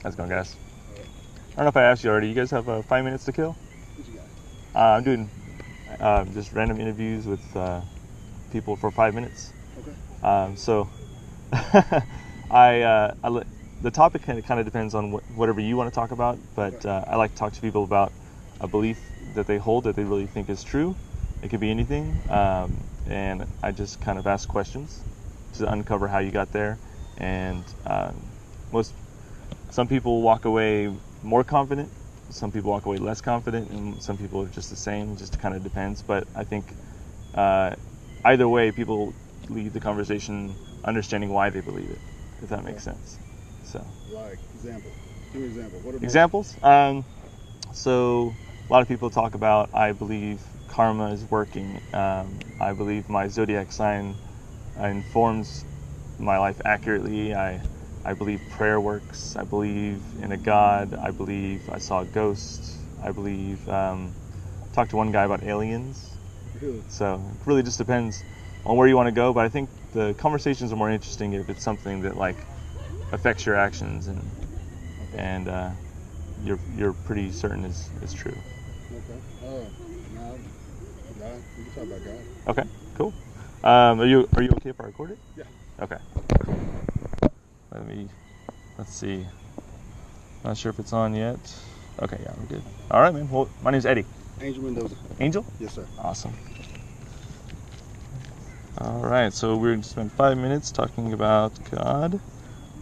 How's it going, guys? I don't know if I asked you already. You guys have 5 minutes to kill? What you got? I'm doing just random interviews with people for 5 minutes. Okay. So the topic kind of depends on whatever you want to talk about, but I like to talk to people about a belief that they hold that they really think is true. It could be anything, and I just kind of ask questions to uncover how you got there. And some people walk away more confident, some people walk away less confident, and some people are just the same. It just kind of depends. But I think either way, people leave the conversation understanding why they believe it, if that makes sense. So, like example, give me an example. What about examples? So a lot of people talk about, I believe karma is working. I believe my zodiac sign informs my life accurately. I believe prayer works. I believe in a God. I believe I saw a ghost. I believe talked to one guy about aliens. Really? So it really just depends on where you want to go. But I think the conversations are more interesting if it's something that like affects your actions and you're pretty certain is true. Okay. Now, God. We can talk about God. Okay. Cool. Are you okay if I record it? Yeah. Okay. Let's see. Not sure if it's on yet. Okay, yeah, we're good. All right, man. Well, my name's Eddie. Angel Mendoza. Angel? Yes, sir. Awesome. All right, so we're going to spend 5 minutes talking about God.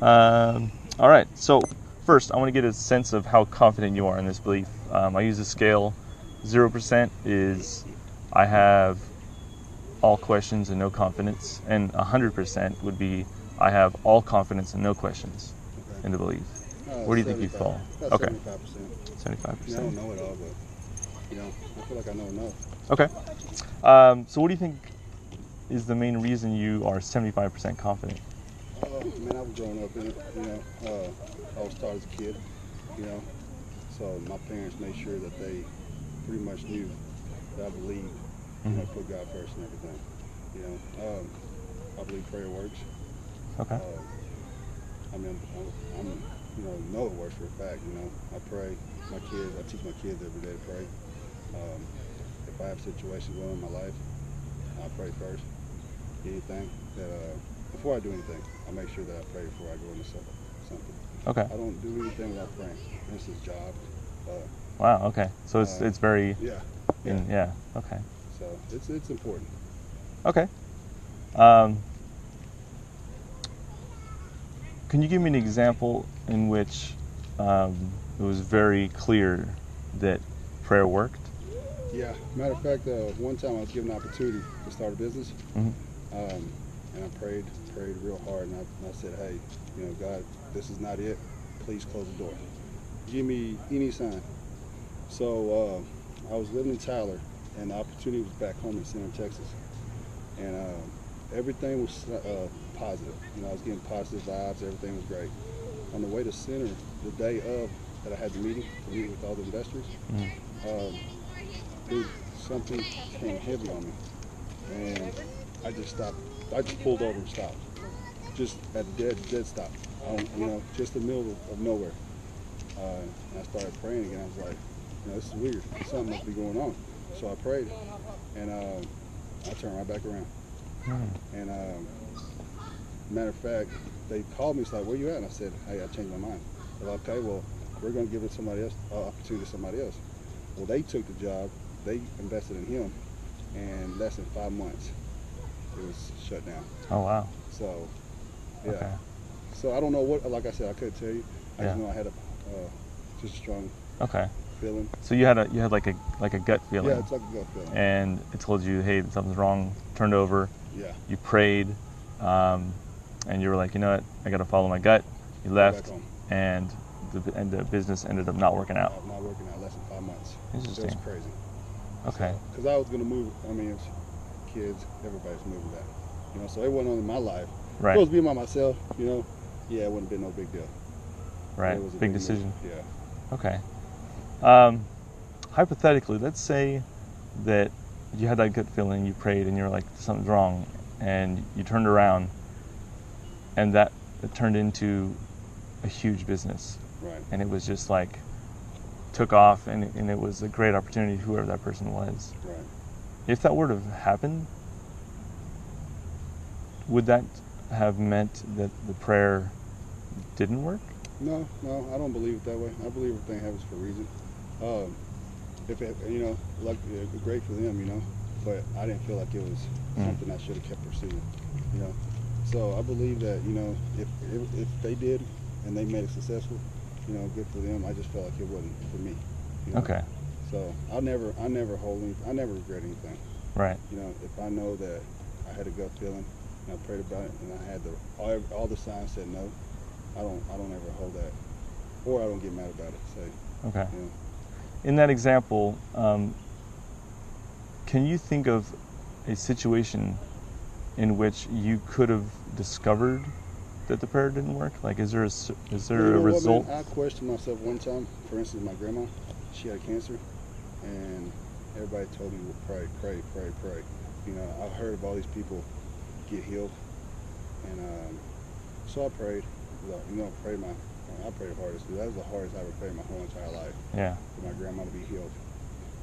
All right, so first, I want to get a sense of how confident you are in this belief. I use a scale. 0% is I have all questions and no confidence, and 100% would be I have all confidence and no questions in the belief. Where do you think you fall? About Okay. 75%. 75%. I don't know it all, but I feel like I know enough. Okay. So what do you think is the main reason you are 75% confident? Man, I was growing up in it. I was taught as a kid. So my parents made sure that they pretty much knew that I believed. Put God first and everything. I believe prayer works. Okay. I'm know it works for a fact. I pray. I teach my kids every day to pray. If I have situations going on in my life, I pray first. Anything that before I do anything, I make sure that I pray before I go into something. Okay. I don't do anything without praying. For instance, job. Wow. Okay. So it's very. Yeah. Yeah. Okay. So it's important. Okay. Can you give me an example in which it was very clear that prayer worked? Yeah. Matter of fact, one time I was given an opportunity to start a business, and I prayed real hard, and I said, "Hey, God, this is not it. Please close the door. Give me any sign." So I was living in Tyler, and the opportunity was back home in Center, Texas, and everything was positive. I was getting positive vibes. Everything was great. On the way to Center, the day of that I had the meeting to meet with all the investors, something came heavy on me, and I just stopped. I just pulled over and stopped, just at a dead stop. Just in the middle of nowhere. And I started praying again. I was like, this is weird. Something must be going on. So I prayed, and I turned right back around. And matter of fact, they called me. It's like, "Where you at?" And I said, "Hey, I changed my mind." They're like, "Okay, well, we're going to give it to somebody else, opportunity to somebody else." Well, they took the job. They invested in him, and less than 5 months, it was shut down. Oh wow. So, yeah. Okay. So I don't know what. Like I said, I couldn't tell you. I just know I had just a strong feeling. So you had like a gut feeling. Yeah, it's like a gut feeling. And it told you, hey, something's wrong. Turned over. Yeah. You prayed, and you were like, you know what? I got to follow my gut. You left, and the business ended up not working out. Not working out. Less than 5 months. Interesting. It was crazy. Okay. Because I was gonna move. I mean, it's kids. Everybody's moving back. So it wasn't only my life. Right. If it was being by myself, yeah, it wouldn't have been no big deal. Right. It was a big decision. Move. Yeah. Okay. Hypothetically, let's say that you had that gut feeling, you prayed, and you were like, something's wrong, and you turned around, and that it turned into a huge business. Right. and it was just like took off, and it was a great opportunity, whoever that person was. Right. If that were to have happened, would that have meant that the prayer didn't work? No, I don't believe it that way. I believe everything happens for a reason. If it, like great for them, but I didn't feel like it was something I should have kept pursuing, So I believe that, if they did and they made it successful, good for them. I just felt like it wasn't for me. Okay. So I never regret anything. Right. If I know that I had a gut feeling and I prayed about it and I had all the signs said no, I don't ever hold that, or I don't get mad about it. Say. Okay. In that example, can you think of a situation in which you could have discovered that the prayer didn't work? Like, is there a result? I questioned myself one time. For instance, my grandma, she had cancer, and everybody told me, well, pray. I heard of all these people get healed, and so I prayed. I prayed the hardest. That was the hardest I ever prayed my whole entire life. Yeah. For my grandma to be healed,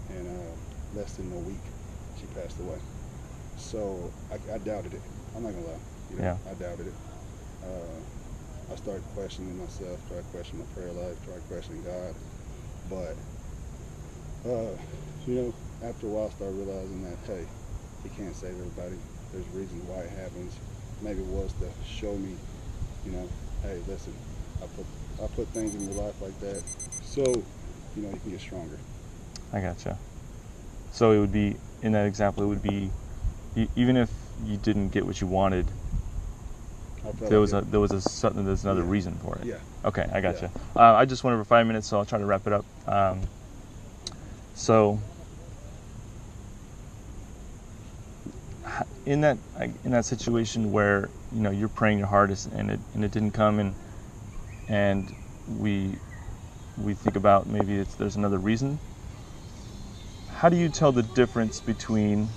and less than a week, she passed away. So I doubted it. I'm not gonna lie. Yeah. I doubted it. I started questioning myself, started questioning my prayer life, started questioning God. But after a while, I started realizing that, hey, He can't save everybody. There's reasons why it happens. Maybe it was to show me, hey, listen, I put things in your life like that, so you can get stronger. I gotcha. So it would be, in that example, it would be, even if you didn't get what you wanted, there's another reason for it. Yeah. Okay, I gotcha. I just went over 5 minutes, so I'll try to wrap it up. So in that situation where you're praying your hardest and it didn't come, and we think about maybe there's another reason. How do you tell the difference between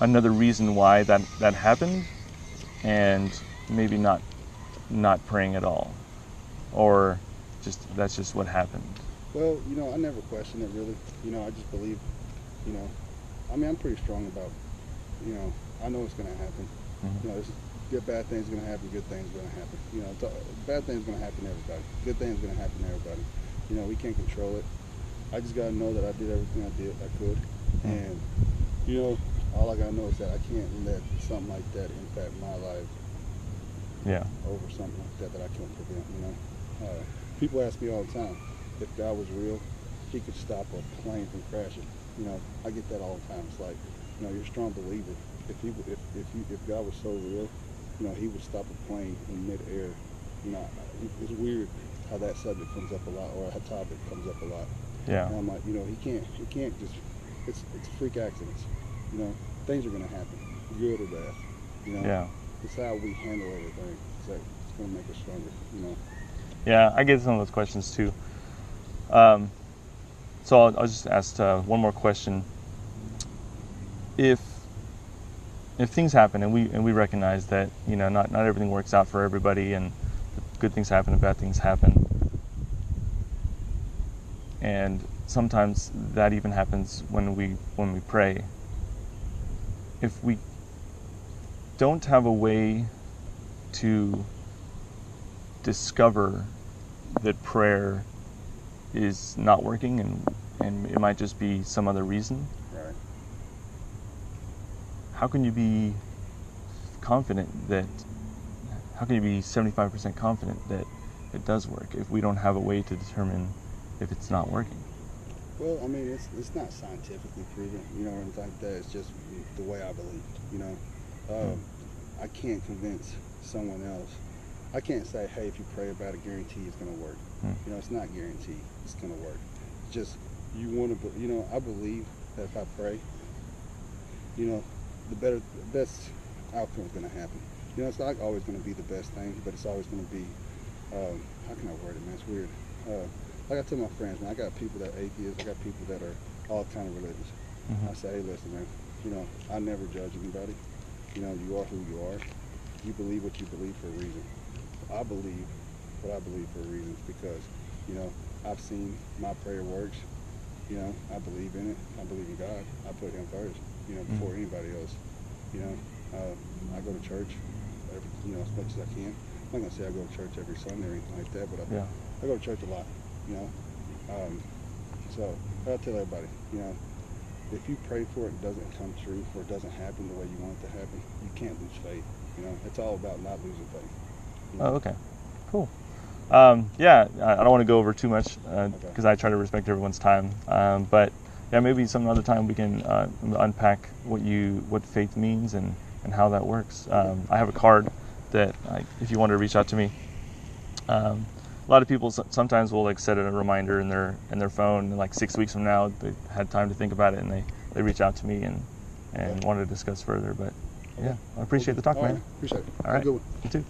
another reason why that happened and maybe not praying at all, or that's just what happened? Well, I never question it really. I just believe, I'm pretty strong about, I know it's going to happen. Mm-hmm. Bad things are going to happen, good things are going to happen. Bad things are going to happen to everybody. Good things are going to happen to everybody. We can't control it. I just got to know that I did everything I could. Mm-hmm. And, all I got to know is that I can't let something like that impact my life. Yeah. Over something like that I can't prevent, People ask me all the time, if God was real, He could stop a plane from crashing. I get that all the time. It's like, you're a strong believer. If God was so real, He would stop a plane in midair. It's weird how that subject comes up a lot, or a topic comes up a lot. Yeah. And I'm like, He can't just. It's freak accidents. Things are gonna happen, good or bad. Yeah. It's how we handle everything. It's gonna make us stronger. Yeah, I get some of those questions too. So I'll just ask one more question. If things happen and we recognize that not everything works out for everybody, and good things happen and bad things happen, and sometimes that even happens when we pray. If we don't have a way to discover that prayer is not working, and it might just be some other reason, Right. how can you be confident how can you be 75% confident that it does work if we don't have a way to determine if it's not working? Well, it's not scientifically proven, or anything like that. It's just the way I believe, I can't convince someone else. I can't say, hey, if you pray about it, guarantee it's going to work. It's not guaranteed it's going to work. It's just, you want to, I believe that if I pray, the best outcome is going to happen. It's not always going to be the best thing, but it's always going to be, how can I word it, man? It's weird. Like I tell my friends, man, I got people that are atheists, I got people that are all kind of religious. Mm-hmm. I say, hey, listen, man, I never judge anybody. You are who you are. You believe what you believe for a reason. I believe what I believe for a reason, because, you know, I've seen my prayer works. You know, I believe in it. I believe in God. I put Him first, you know, before anybody else. You know, I go to church, you know, as much as I can. I'm not gonna say I go to church every Sunday or anything like that, but I go to church a lot. You know, so I'll tell everybody, you know, if you pray for it and it doesn't come true, or it doesn't happen the way you want it to happen, you can't lose faith. You know, it's all about not losing faith. You know? Oh, okay, cool. Yeah, I don't want to go over too much because I try to respect everyone's time. But yeah, maybe some other time we can unpack what faith means and how that works. I have a card that if you want to reach out to me. A lot of people sometimes will like set a reminder in their phone, and like 6 weeks from now they had time to think about it, and they reach out to me and want to discuss further. But yeah, I appreciate the talk, man. Appreciate it. All right, Have a good one. You too.